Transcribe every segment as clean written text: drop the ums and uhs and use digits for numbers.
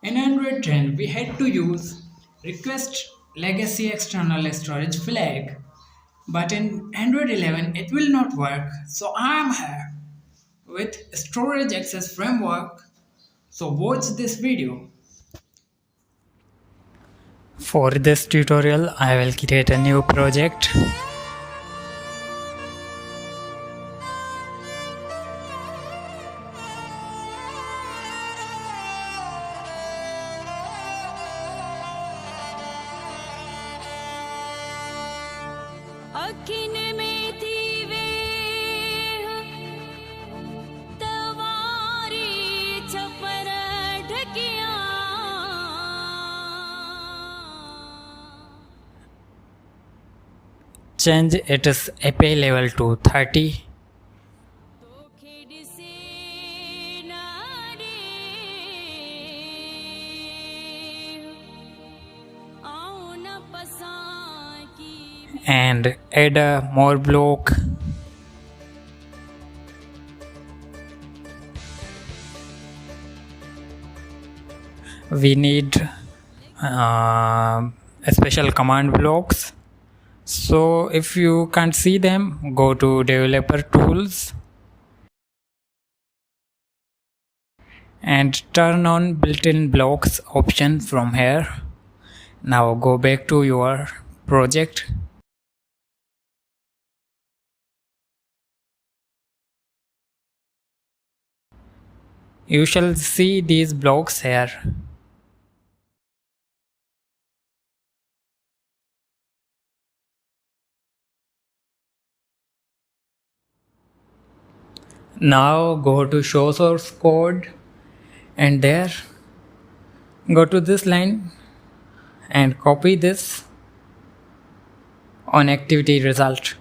In Android 10, we had to use request legacy external storage flag, but in Android 11, it will not work. So I am here with storage access framework. So watch this video. For this tutorial, I will create a new project. अखिन में थी वेह तवारी छपर ढकिया Change its API level to 30. तो खेड से नारे आओ न पसा की And add a more block. We need special command blocks. So if you can't see them, go to developer tools and turn on built-in blocks option from here. Now go back to your project. You shall see these blocks here. Now go to show source code and there go to this line and copy this on activity result.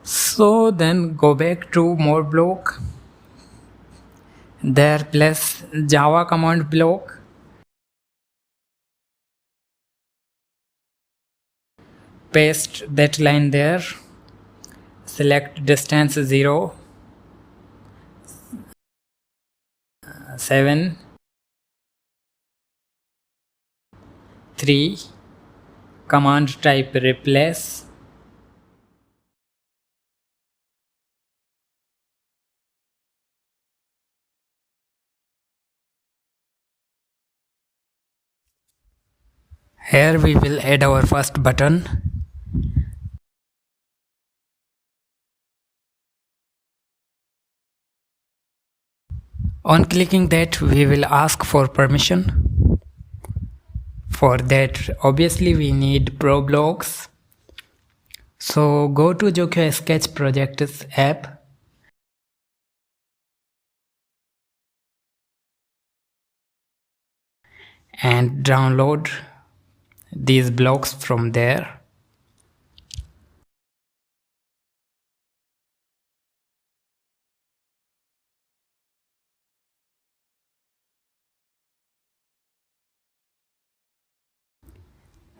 So then go back to more block. There place Java command block. Paste that line there. Select distance 0, 7, 3, command type replace. Here we will add our first button. On clicking that, we will ask for permission. For that, obviously we need pro blocks. So go to Jokyo Sketch Projects app. And download these blocks from there.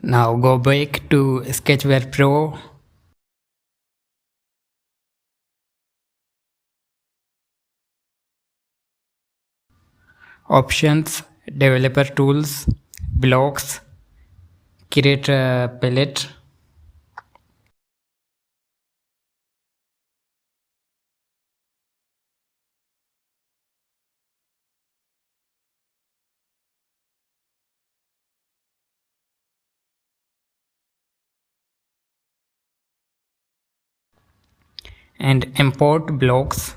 Now go back to Sketchware Pro. Options, Developer Tools, Blocks, create a palette. And import blocks.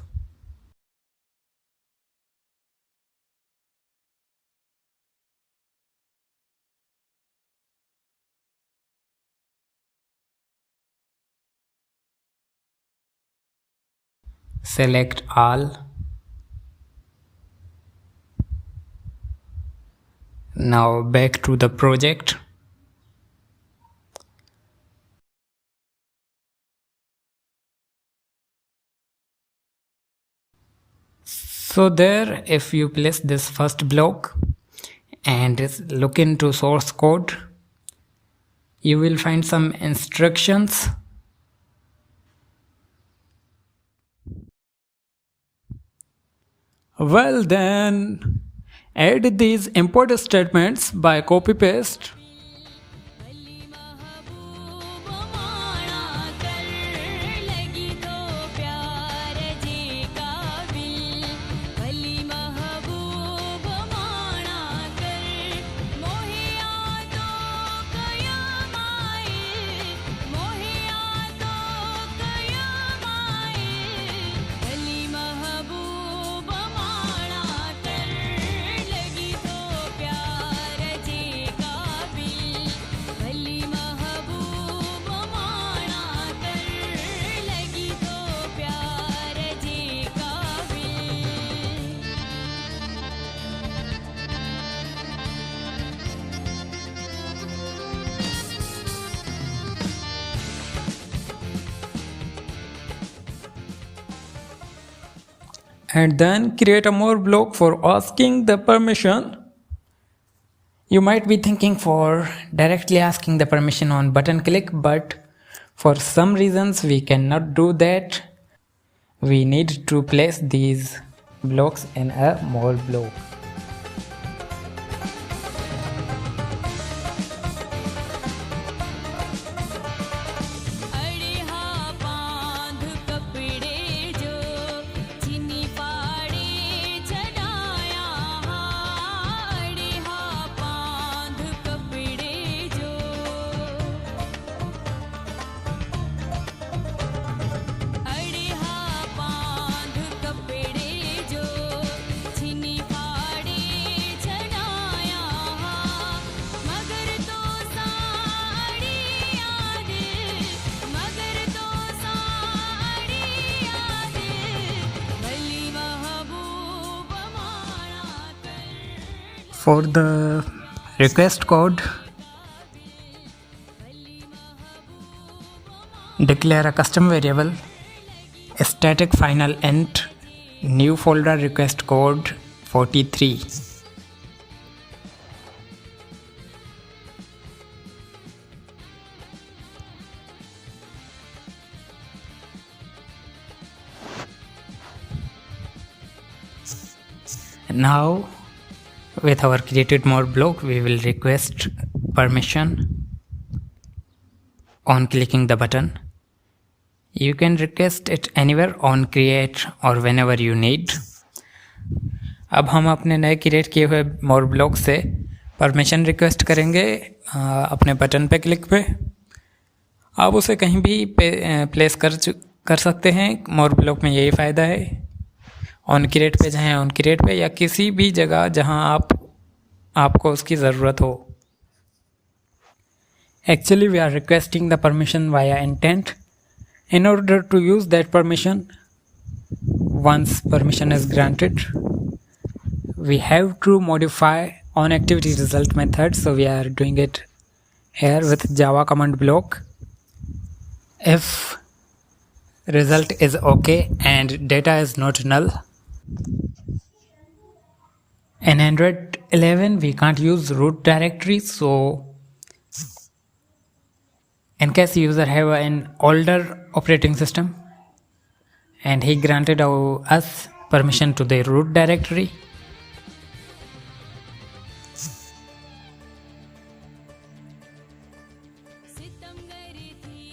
Select all. Now back to the project. So there, if you place this first block and look into source code, you will find some instructions. Well then, add these import statements by copy paste. भली महबूब माणा कर लगी तो प्यार जे काबिल भली महबूब माणा कर मोहिया तो कया माए मोहिया तो कया माए भली महबूब माणा कर लगी तो प्यार जे काबिल भली महबूब माणा कर लगी तो प्यार जे काबिल And then create a more block for asking the permission. You might be thinking for directly asking the permission on button click, but for some reasons we cannot do that. We need to place these blocks in a more block. अड़े हा बांध कपड़े जो चीनी पाड़े चढ़ाया हा अड़े हा बांध कपड़े जो अड़े हा बांध कपड़े जो चीनी पाड़े चढ़ाया हा मगर तो साड़ी याद मगर तो साड़ी याद भली महबूब माणा कर For the request code, declare a custom variable static final int new folder request code 43. Now with our created more block, we will request permission on clicking the button. You can request it anywhere on create or whenever you need. अब हम अपने नए create किए हुए मोर block से permission request करेंगे अपने button पे क्लिक पे. आप उसे कहीं भी प्लेस कर सकते हैं. मोर ब्लॉक में यही फ़ायदा है. ऑन क्रिएट पे चाहे ऑन क्रिएट पे या किसी भी जगह जहां आपको उसकी ज़रूरत हो. Actually, we are requesting the permission via intent. In order to use that permission, once permission is granted, we have to modify onActivityResult method. So we are doing it here with Java command block. If result is okay and data is not null. In Android 11, we can't use root directory, so in case user have an older operating system and he granted us permission to the root directory, सितमगर थी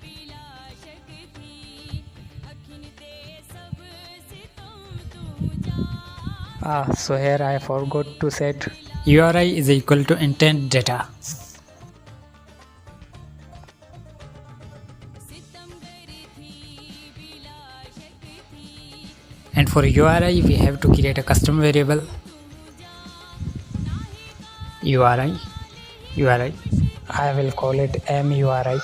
बिलाशक थी अखिन ते सब सितम तू जा so here I forgot to set URI is equal to intent data. सितमगर थी बिलाशक थी And for URI we have to create a custom variable URI. I will call it MURI.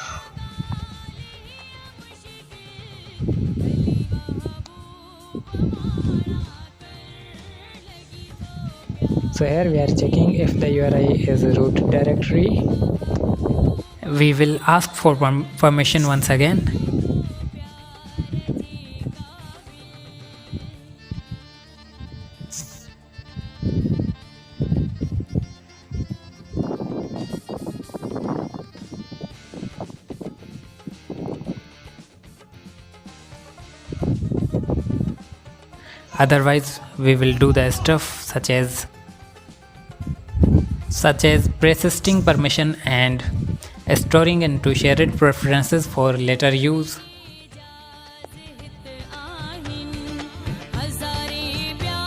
So here we are checking if the URI is a root directory. We will ask for permission once again. Otherwise we will do the stuff such as such as persisting permission and storing into shared preferences for later use. Hazare ब्या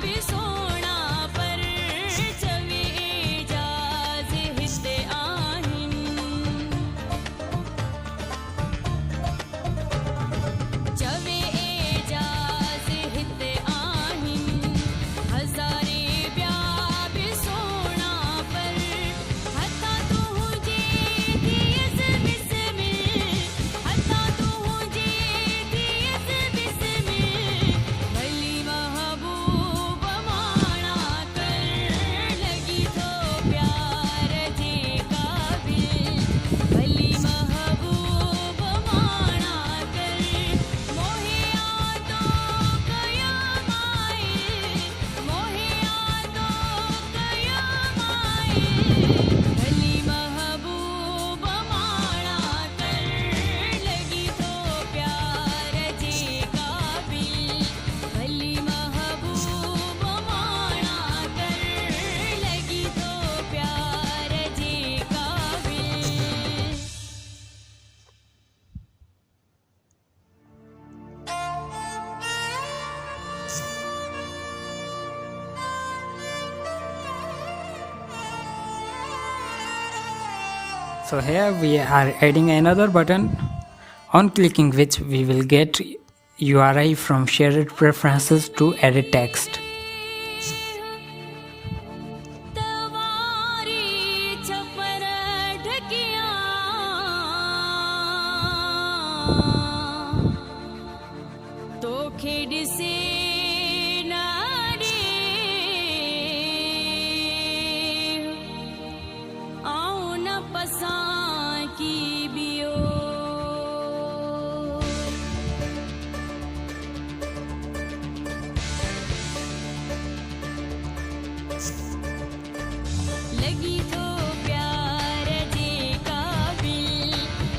भी सोना पर चवे जाज हित आहिन चवे जाज हित आहिन हजारे ब्या भी सोना पर हता तू हुजे दियस बिस्मिल हता तू हुजे दियस बिस्मिल भली महबूब माना कर लगी तो प्यार जे काबिल भली महबूब माना कर मोहे यादो कया माए मोहे यादो कया माए भली महबूब माना कर लगी तो प्यार जे काबिल भली महबूब माना कर लगी तो प्यार जे काबिल So here we are adding another button, on clicking which we will get URI from shared preferences to edit text. तवारी छपर ढकिया तो खेड से नारे आओ न पसा की बियो लगी तो प्यार जे काबिल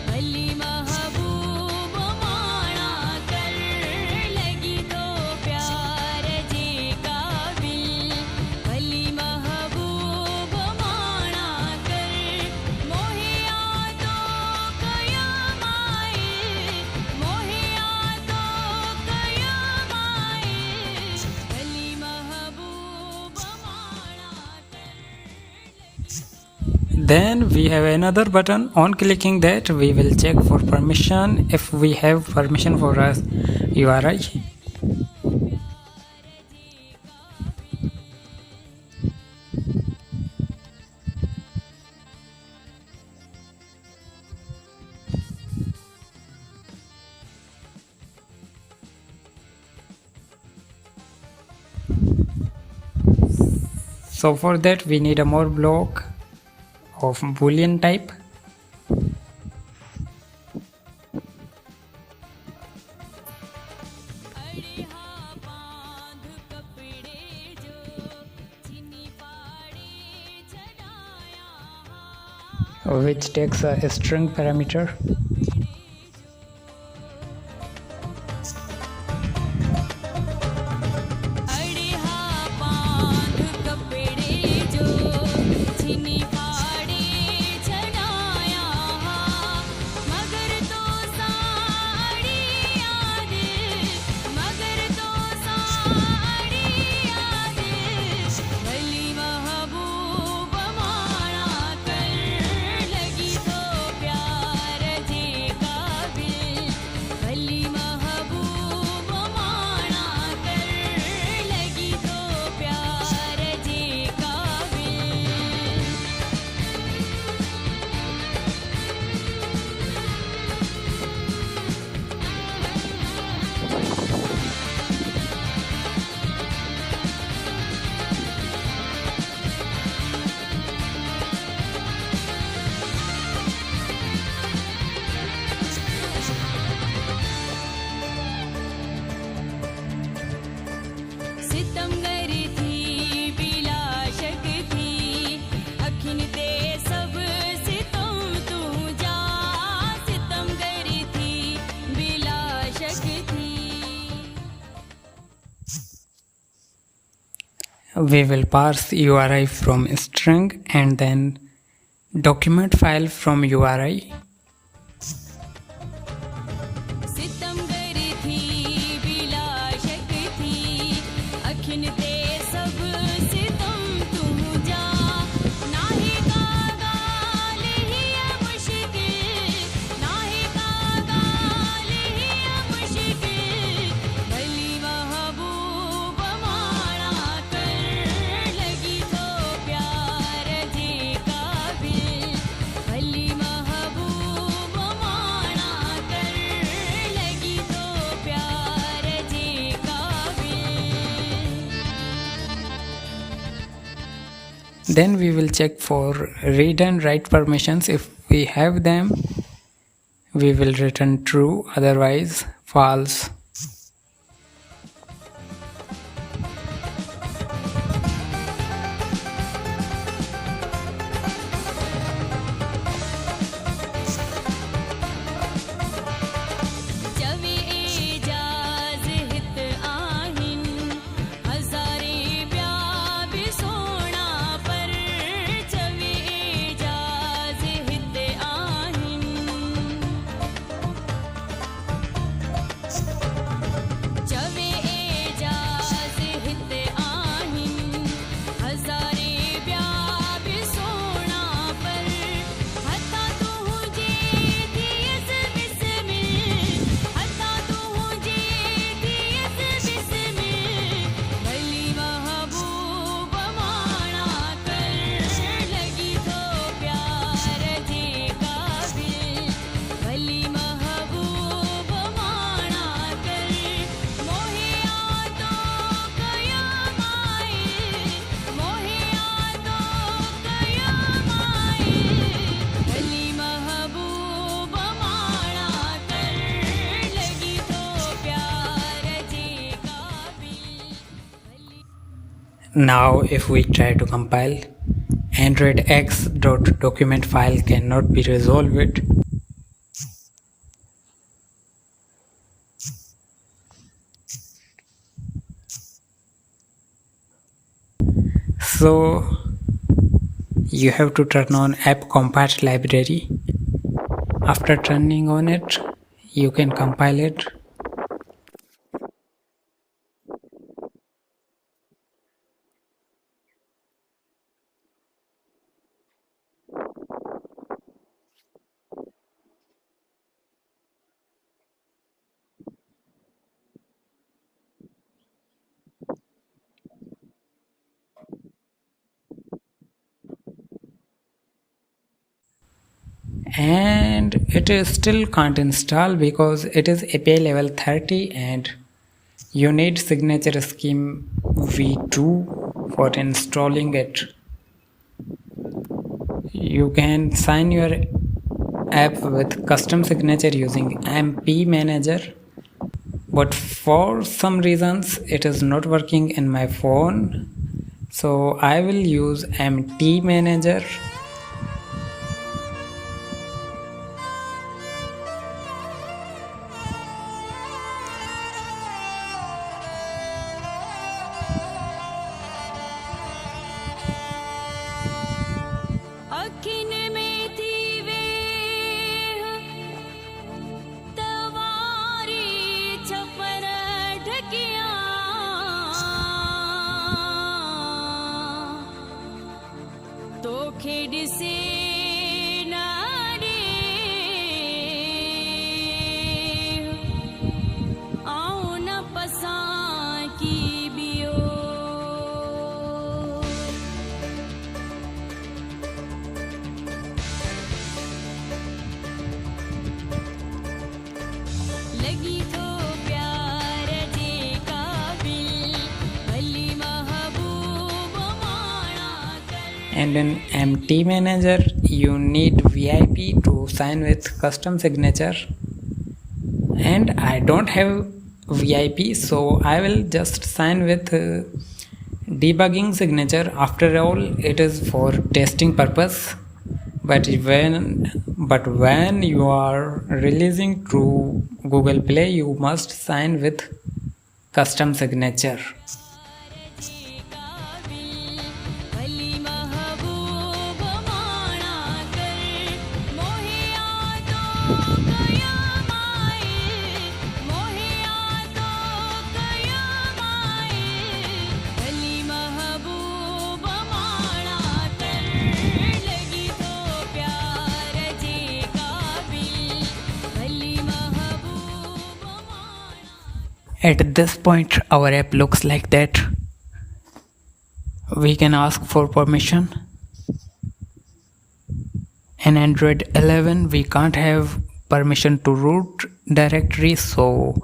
भली महबूब माना कर लगी तो प्यार जे काबिल भली महबूब माना कर मोहे यादो कया माए मोहे यादो कया माए भली महबूब माना कर Then we have another button, on clicking that we will check for permission if we have permission for our URI. So for that we need a more block of boolean type. अरे हाँ बांध कपड़े जो चीनी पाड़े चढ़ाया Which takes a string parameter. अरे हाँ बांध कपड़े जो चीनी पाड़े चढ़ाया मगर तो साड़ी याद मगर तो साड़ी याद भली महबूब माना कर लगी तो प्यार जे We will parse URI from string and then document file from URI. सितम गरी थी बिला शक थी अखिन ते सब सितम तू जा नाही का गाल ही मुश्किल नाही का गाल ही मुश्किल भली महबूब माना कर लगी तो प्यार जे काबिल भली महबूब माना कर लगी तो प्यार जे काबिल Then we will check for read and write permissions. If we have them, we will return true, otherwise false. जवे एजाज हित आहिन हजारे ब्या भी सोना पर जवे एजाज हित आहिन जवे एजाज हित आहिन हजारे ब्या भी सोना पर हता तू जे दियस बिस्मिल हता तू जे दियस बिस्मिल भली महबूब माना कर लगी तो प्यार जे काबिल भली महबूब माना कर मोहे आतो कयाम आए मोहे आतो कयाम आए भली महबूब माना कर लगी तो प्यार जे काबिल Now if we try to compile, Android X.document file cannot be resolved. So you have to turn on app compat library. After turning on it, you can compile it. And it is still can't install because it is API level 30 and you need signature scheme v2 for installing it. You can sign your app with custom signature using MP manager, but for some reasons it is not working in my phone, so I will use MT manager. अखिन में थी वेह तवारी छपर ढकिया तो खेड से नारे आओ न पसा की बियो लगी तो प्यार जे काबिल भली महबूब माना कर And in MT manager you need VIP to sign with custom signature, and I don't have VIP, so I will just sign with debugging signature. After all, it is for testing purpose, but when you are releasing to Google Play, you must sign with custom signature. जे काबिल At this point, our app looks like that. We can ask for permission. In Android 11, we can't have permission to root directory, so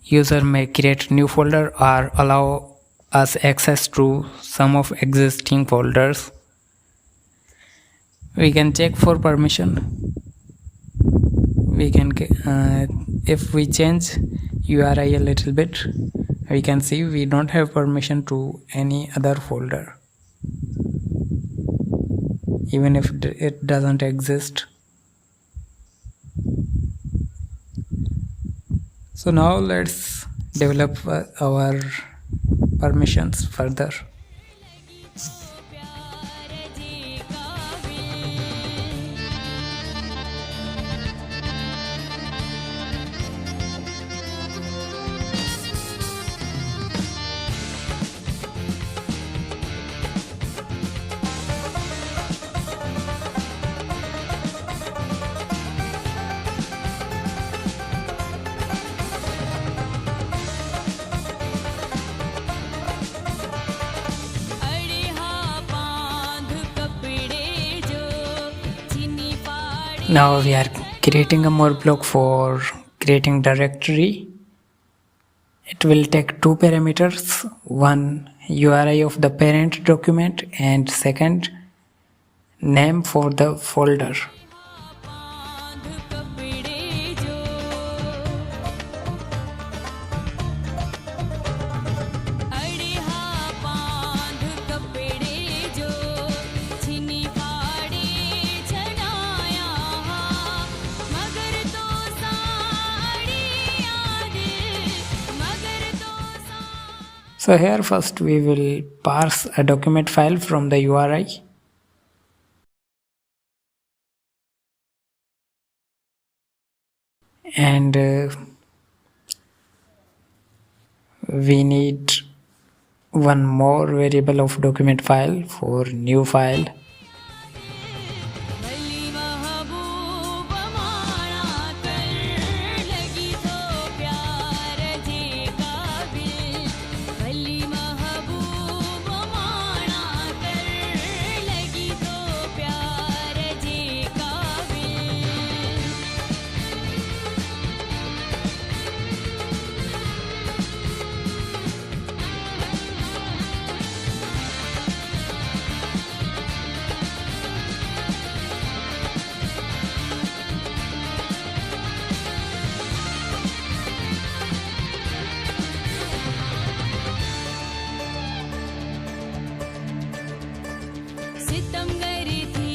user may create new folder or allow us access to some of existing folders. We can check for permission. We can if we change URI a little bit, we can see we don't have permission to any other folder, even if it doesn't exist. So now let's develop our permissions further. अरे हाँ बांध कपड़े जो चीनी फाड़ी Now we are creating a more block for creating directory. It will take two parameters, one URI of the parent document and second name for the folder. बांध कपड़े जो अरे हाँ बांध कपड़े जो चीनी फाड़ी छड़ाया मगर तो साड़ी याद मगर तो So here first we will parse a document file from the URI. And we need one more variable of document file for new file. भली महबूब माना कर लगी तो प्यार जे काबिल भली महबूब माना कर लगी तो प्यार जे काबिल सितमगरी थी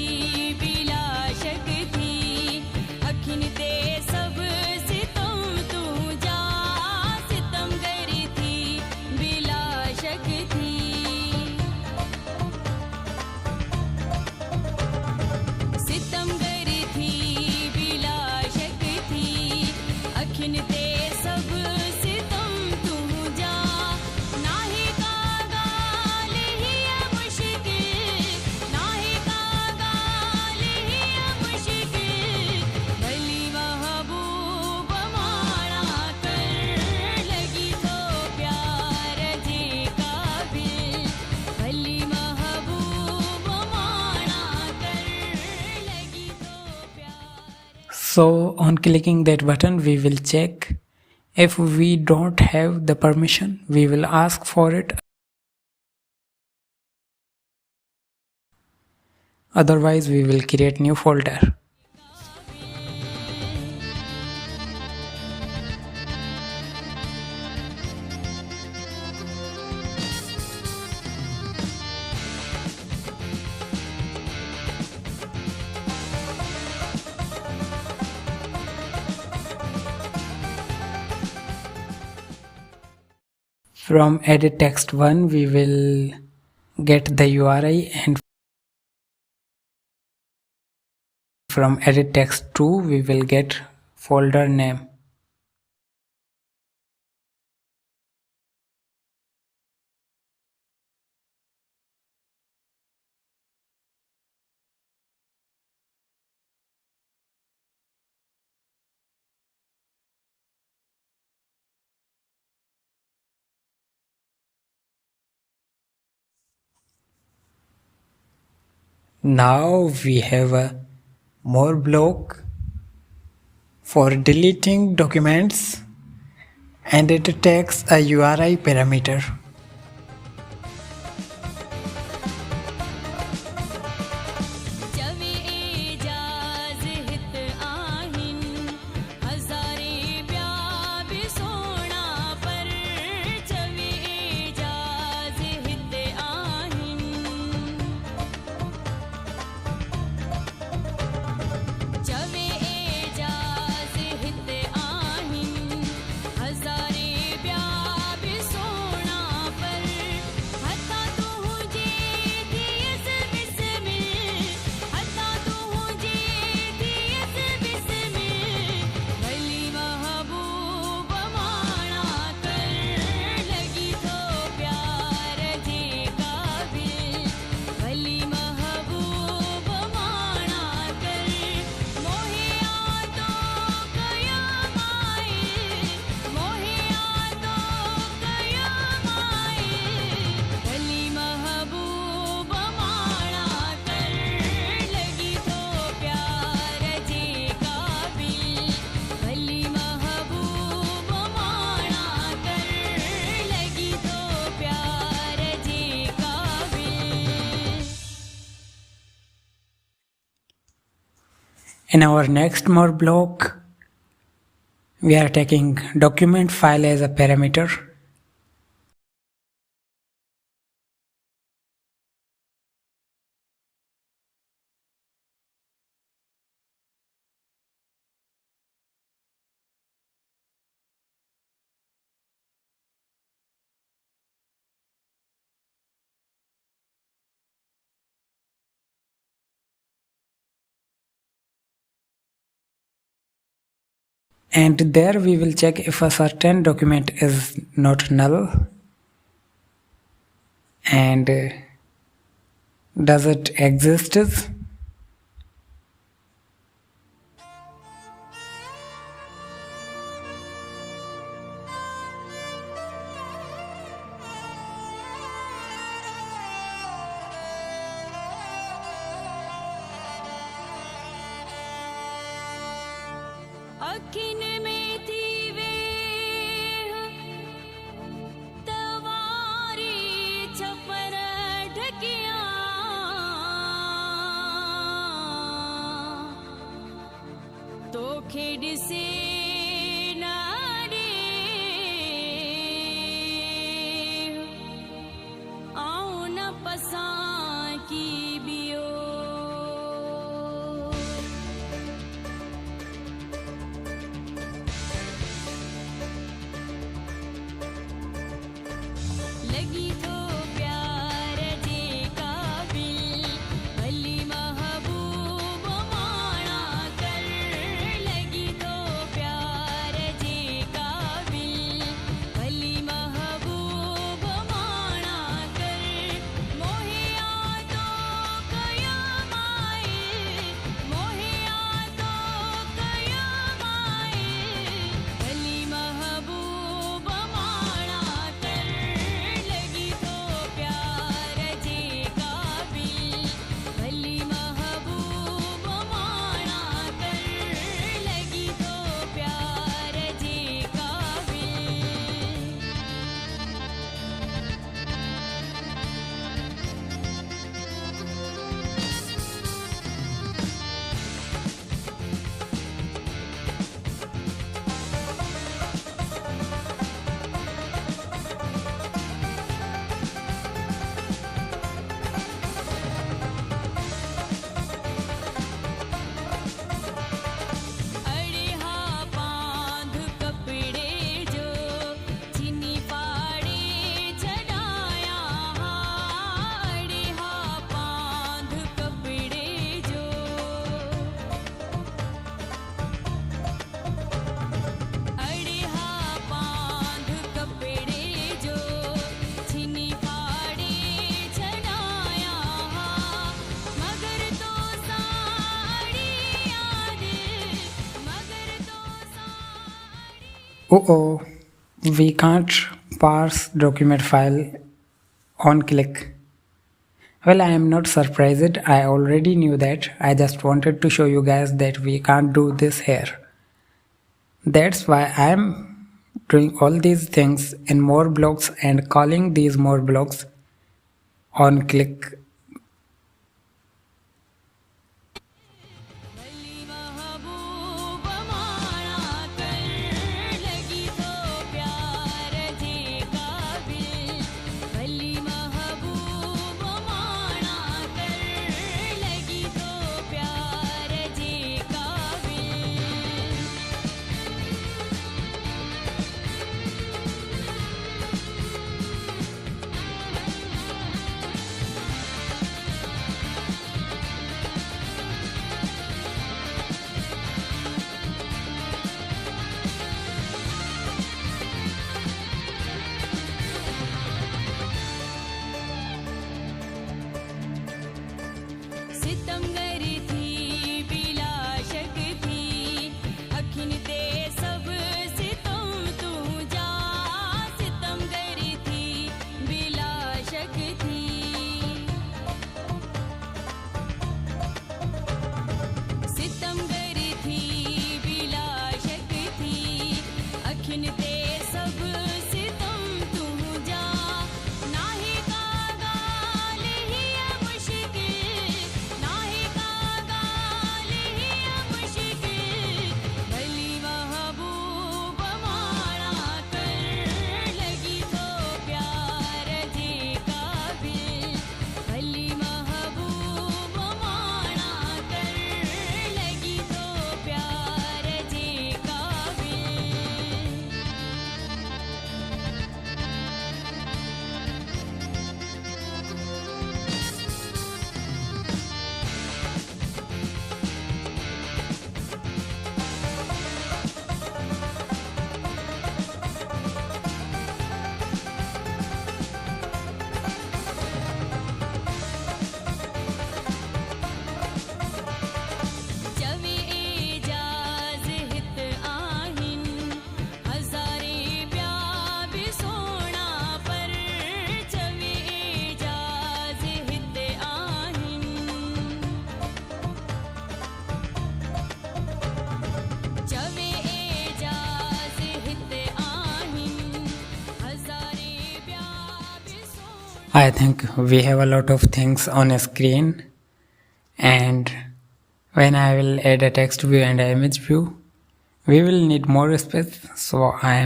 बिलाशक थी अखिन ते सब सितम तू जा सितमगरी थी बिलाशक थी सितमगरी थी बिलाशक थी अखिन ते सब सितम तू जा नाही का गाल ही मुश्किल नाही का गाल ही मुश्किल भली महबूब माना कर लगी तो प्यार जे काबिल भली महबूब माना कर लगी तो प्यार So on clicking that button we will check. If we don't have the permission, we will ask for it. Otherwise we will create new folder. From edit text 1 we will get the URI, and from edit text 2 we will get folder name. Now we have a more block for deleting documents, and it takes a URI parameter. चवे एजाज हित आहिन हजारे ब्या भी सोना पर चवे एजाज हित आहिन चवे एजाज हित आहिन हजारे ब्या भी सोना पर हता तू हुजे दियस बिस्मिल हता तू हुजे दियस बिस्मिल भली महबूब माना कर लगी तो प्यार जे काबिल भली महबूब माना कर मोहिया तो कया माए मोहिया तो कया माए भली महबूब माना कर लगी तो प्यार जे काबिल भली महबूब माना कर लगी तो प्यार जे काबिल In our next more block, we are taking document file as a parameter. And there we will check if a certain document is not null, and does it exist. अखिन में थी वे तवारी छपर ढकिया तो खेड से नारे आऊं न पसा की बियो लगी तो प्यार जे काबिल भली महबूब माना कर लगी तो प्यार जे काबिल भली महबूब माना कर मोहिया तो कया माए मोहिया तो कया माए भली महबूब माना कर लगी तो प्यार जे काबिल भली महबूब माना कर लगी तो प्यार जे काबिल अड़े हा बांध कपड़े जो चीनी पाड़े चढ़ाया अड़े हा बांध कपड़े जो अड़े हा बांध कपड़े जो चीनी पाड़े चढ़ाया मगर तो साड़ी याद मगर तो sari Oh, we can't parse document file on click. Well, I am not surprised. I already knew that. I just wanted to show you guys that we can't do this here. That's why I am doing all these things in more blocks and calling these more blocks on click. भली महबूब माना कर लगी तो प्यार जे काबिल भली महबूब माना कर लगी तो प्यार जे काबिल सितमगरी थी बिलाशक थी अखिन ते सब सितम तू जा सितमगरी थी बिलाशक थी सितमगरी थी बिलाशक थी अखिन ते सब सितम तू जा नाही का गाल ही मुश्किल नाही का गाल ही मुश्किल भली महबूब माना कर लगी तो प्यार जे काबिल भली महबूब माना कर लगी तो प्यार जे काबिल चवे एजाज हित आहिन हजारे प्या भी सोना पर चवे एजाज हित आहिन चवे एजाज हित आहिन हजारे प्या भी सोना I think we have a lot of things on a screen, and when I will add a text view and an image view, we will need more space. So I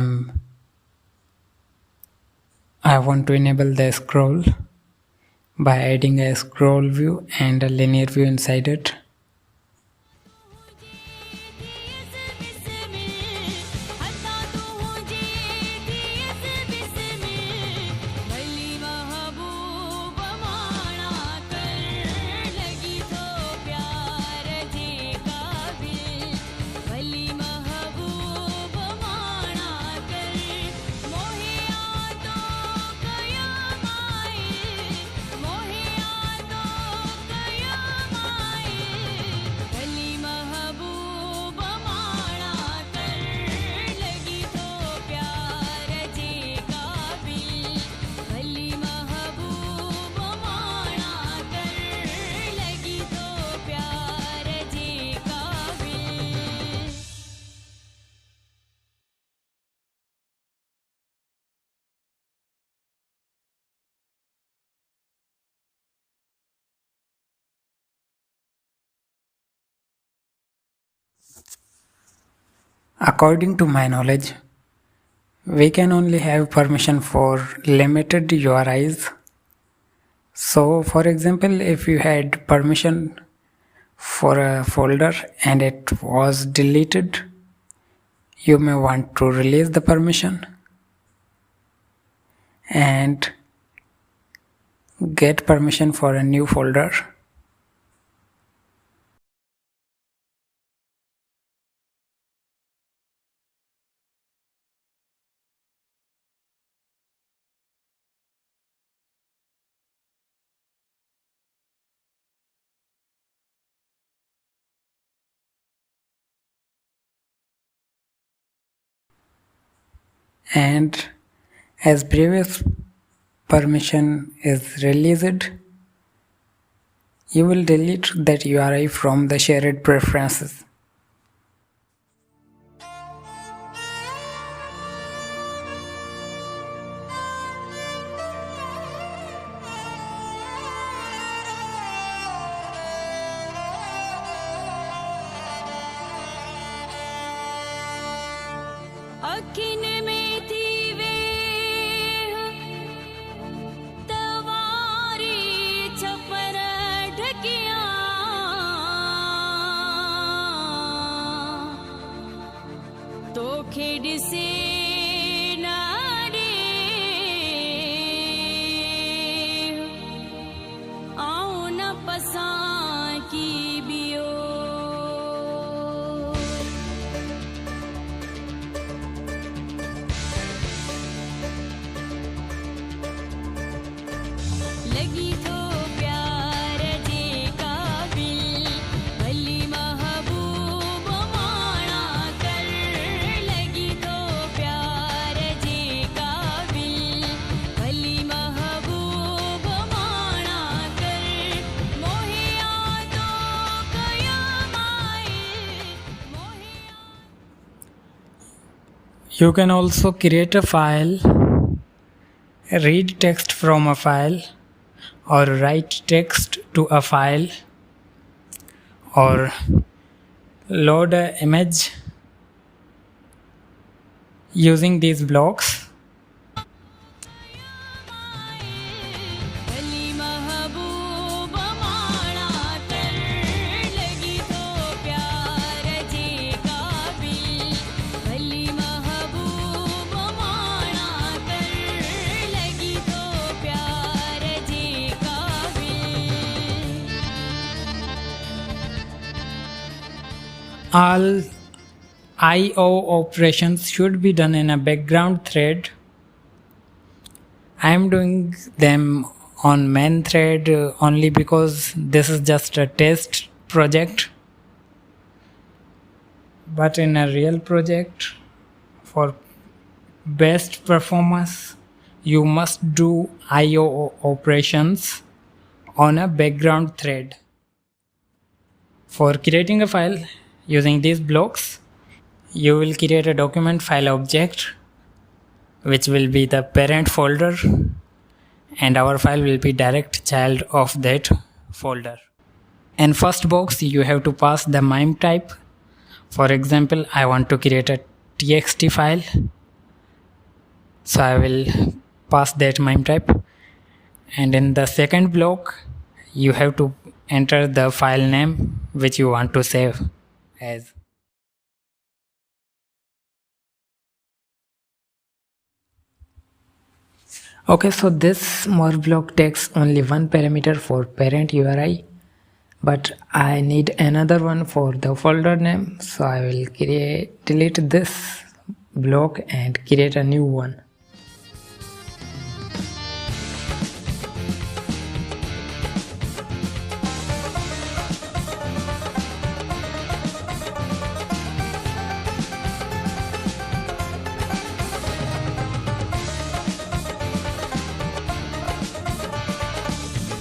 want to enable the scroll by adding a scroll view and a linear view inside it. भली महबूब माना कर लगी तो प्यार जे काबिल भली महबूब माना कर मोहिया तो कयाम आए मोहिया तो कयाम आए भली महबूब माना कर लगी तो प्यार जे काबिल भली महबूब माना कर लगी तो प्यार जे काबिल According to my knowledge, we can only have permission for limited URIs. So, for example, if you had permission for a folder and it was deleted, you may want to release the permission and get permission for a new folder. And as previous permission is released, You will delete that URI from the shared preferences. अखिन में थी वेह तवारी छपर ढकिया तो खेड से नारे आओ न पसा की बियो लगी तो प्यार जे काबिल भली महबूब माना कर लगी तो प्यार जे काबिल भली महबूब माना कर मोहे यादो कयामाए मोहे You can also create a file, read text from a file, or write text to a file, or load an image using these blocks. भली महबूब माना कर लगी तो प्यार जे काबिल भली महबूब माना कर लगी तो प्यार जे काबिल All I/O operations should be done in a background thread. I am doing them on main thread only because this is just a test project. But in a real project, for best performance, you must do I/O operations on a background thread. For creating a file using these blocks, you will create a document file object which will be the parent folder, and our file will be direct child of that folder. In first box you have to pass the MIME type. For example, I want to create a txt file, so I will pass that MIME type. And in the second block you have to enter the file name which you want to save as. Okay, so this more block takes only one parameter for parent URI, but I need another one for the folder name, so I will delete this block and create a new one.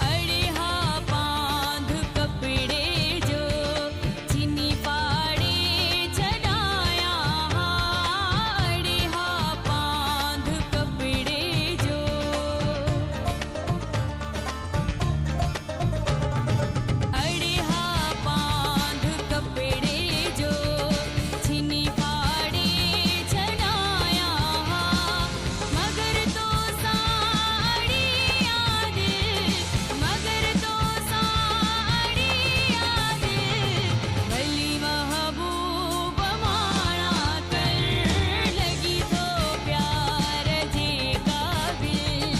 अड़े हाँ बांध कपड़े जो चीनी पाड़े चढ़ाया अड़े हाँ बांध कपड़े जो अड़े हाँ बांध कपड़े जो चीनी पाड़े चढ़ाया मगर तो साड़ी याद मगर तो साड़ी याद भली महबूब माना कर लगी तो प्यार जे काबिल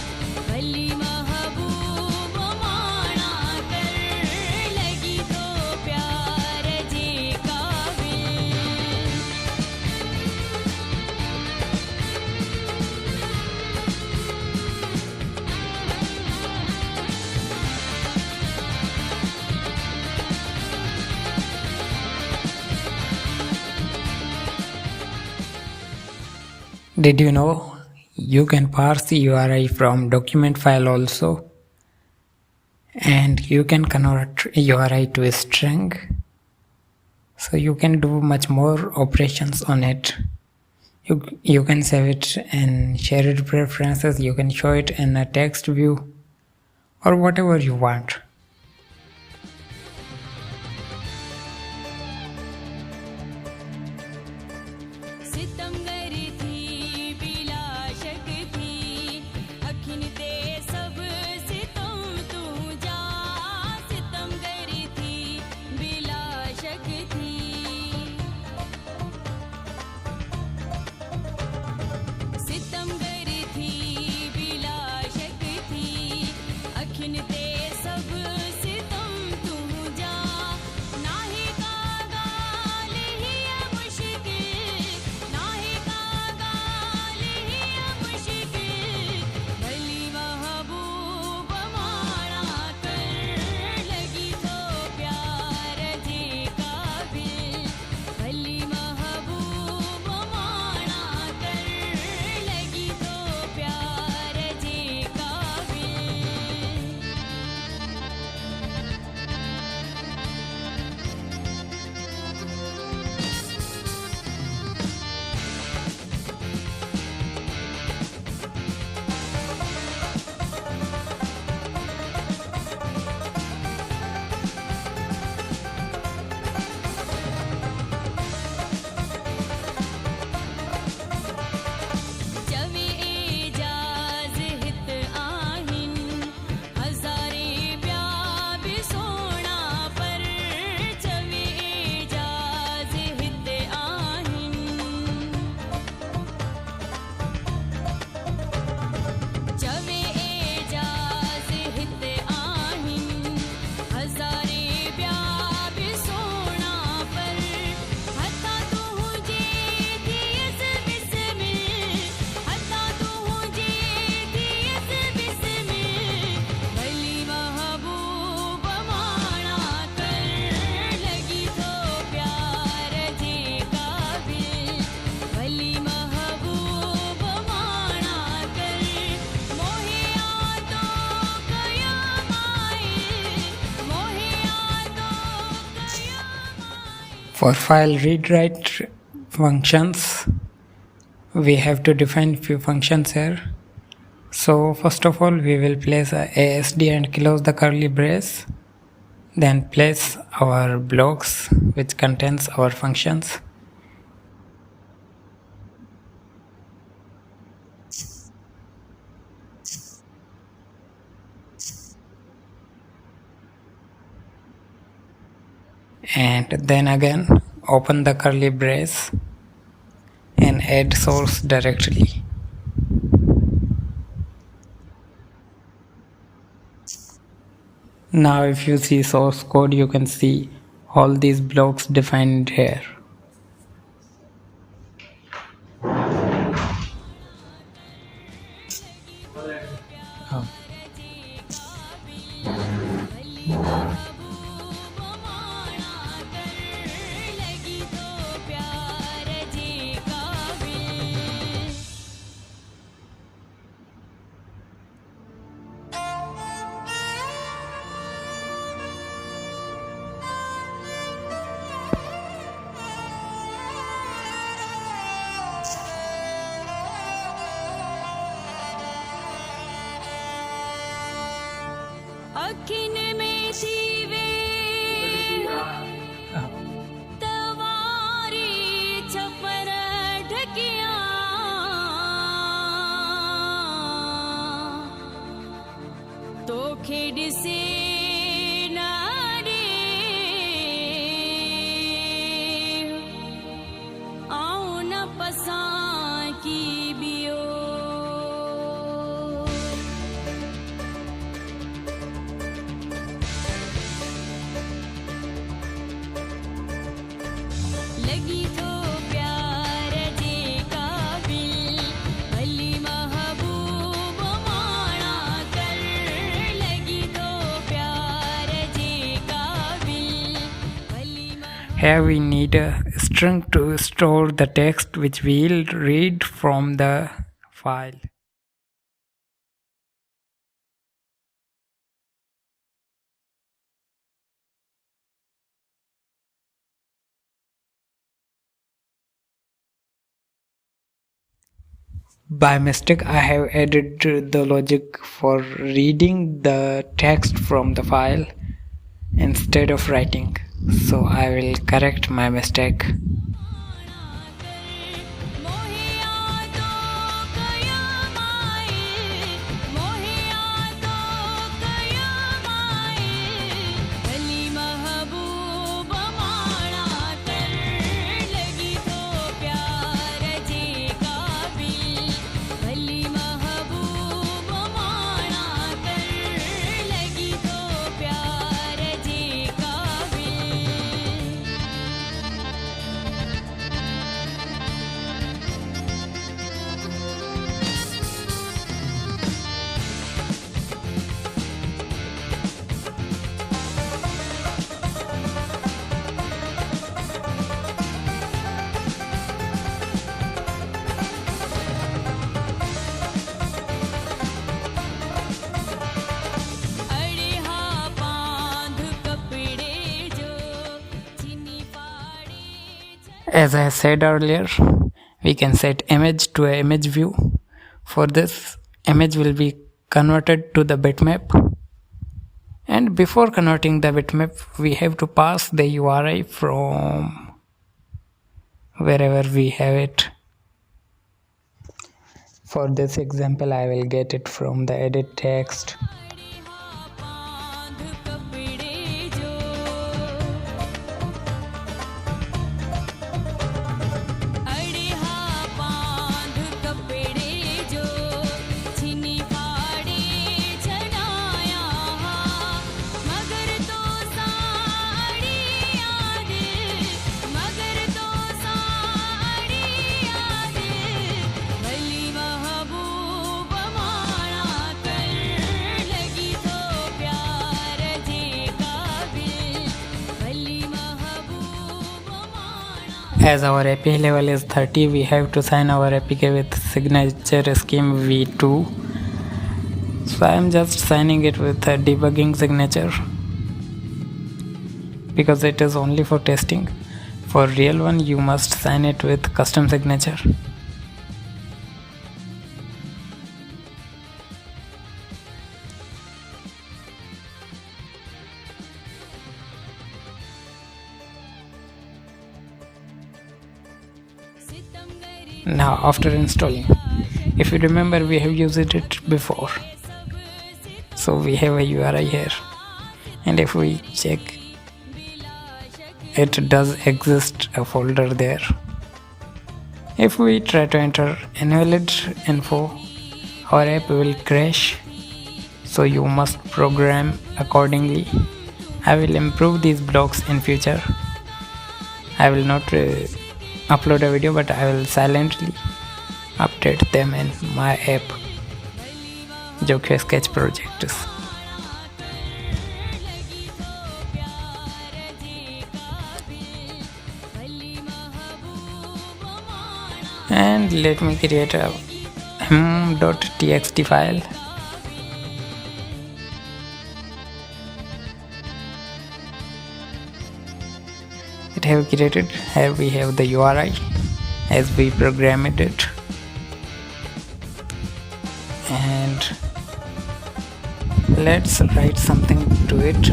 भली महबूब माना कर लगी तो प्यार जे काबिल Did you know you can parse the URI from document file also? and you can convert URI to a string, so you can do much more operations on it. You can save it in shared preferences, you can show it in a text view, or whatever you want. सितमगरी थी बिलाशक थी अखिन ते सब सितम तू जा सितमगरी थी बिलाशक थी सितमगरी थी बिलाशक थी अखिन ते सब सितम तू जा नाही का गाल ही मुश्किल नाही का गाल ही मुश्किल भली महबूब मारा कर लगी तो प्यार जे काबिल भली महबूब मारा कर लगी तो प्यार जे काबिल जवे एजाज हित आहिन हजारे ब्या भी सोना पर जवे एजाज हित आहिन जवे एजाज हित आहिन हजारे ब्या भी सोना पर हता तू जे दियस बिस्मिल हता तू जे दियस बिस्मिल भली महबूब माना कर लगी तो प्यार जे काबिल भली महबूब माना कर मोहिया तो कया माए मोहिया तो कया माए For file read write functions, we have to define few functions here. So first of all, we will place a ASD and close the curly brace, then place our blocks which contains our functions. And then again open the curly brace and add source directly. Now if you see source code, you can see all these blocks defined here. भली महबूब माना कर लगी तो प्यार जे काबिल अखिन में थी वे तवारी छपर ढकिया तो खेड से नारे आऊं न पसा की बियो लगी तो प्यार जे काबिल भली महबूब माना कर लगी तो प्यार जे काबिल भली Here we need a string to store the text which we'll read from the file. By mistake, I have added the logic for reading the text from the file instead of writing. So I will correct my mistake. As I said earlier, we can set image to an image view. For this, image will be converted to the bitmap. And before converting the bitmap, we have to pass the URI from wherever we have it. For this example, I will get it from the edit text. As our API level is 30, we have to sign our APK with signature scheme v2. So I am just signing it with a debugging signature because it is only for testing. For real one, you must sign it with custom signature. Now after installing, if you remember, we have used it before, so we have a URI here, and if we check, it does exist a folder there. If we try to enter invalid info, our app will crash, so you must program accordingly. I will improve these blocks in future. I will not upload a video, but I will silently update them in my app जो कि sketch project is. And let me create a hum.txt file. It have created. Here we have the URI as we programmed it, and let's write something to it.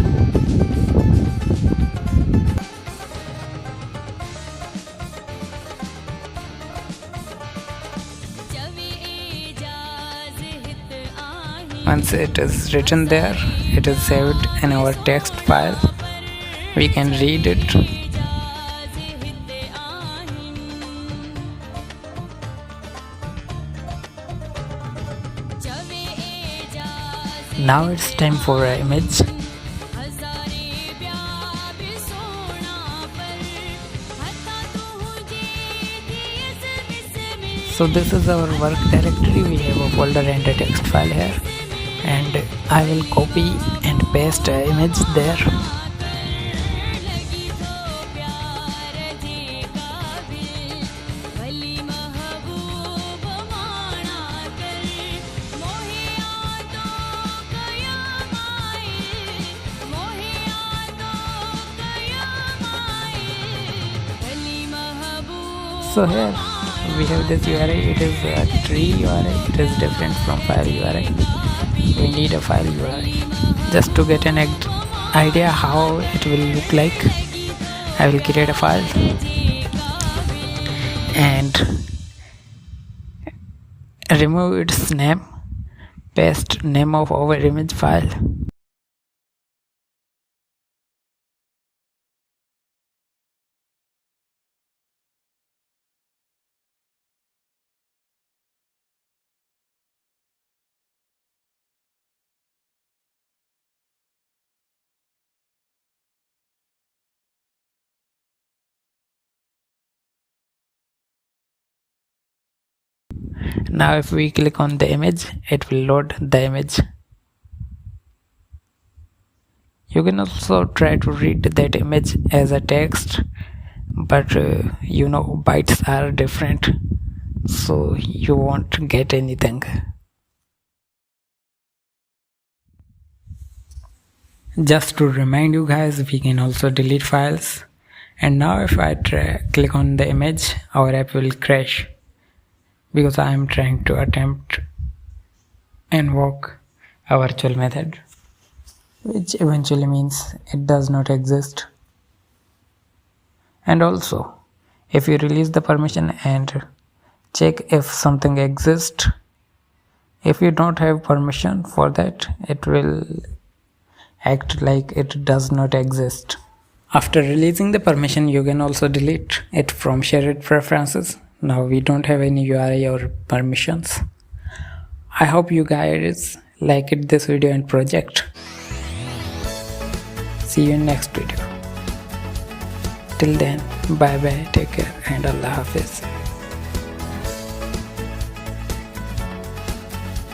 Once it is written there, it is saved in our text file. We can read it. Now it's time for an image. So this is our work directory. We have a folder and a text file here, and I will copy and paste an image there. So here we have this URI, it is a tree URI, it is different from file URI. We need a file URI. Just to get an idea how it will look like, I will create a file and remove its name, paste name of our image file. Now if we click on the image, it will load the image. You can also try to read that image as a text, but bytes are different, so you won't get anything. Just to remind you guys, we can also delete files. And now if I click on the image, our app will crash because I am trying to attempt invoke a virtual method, which eventually means it does not exist. And also, if you release the permission and check if something exists, if you don't have permission for that, it will act like it does not exist. After releasing the permission, you can also delete it from shared preferences. Now we don't have any URI or permissions. I hope you guys liked this video and project. See you in next video. Till then, bye bye, take care, and Allah Hafiz.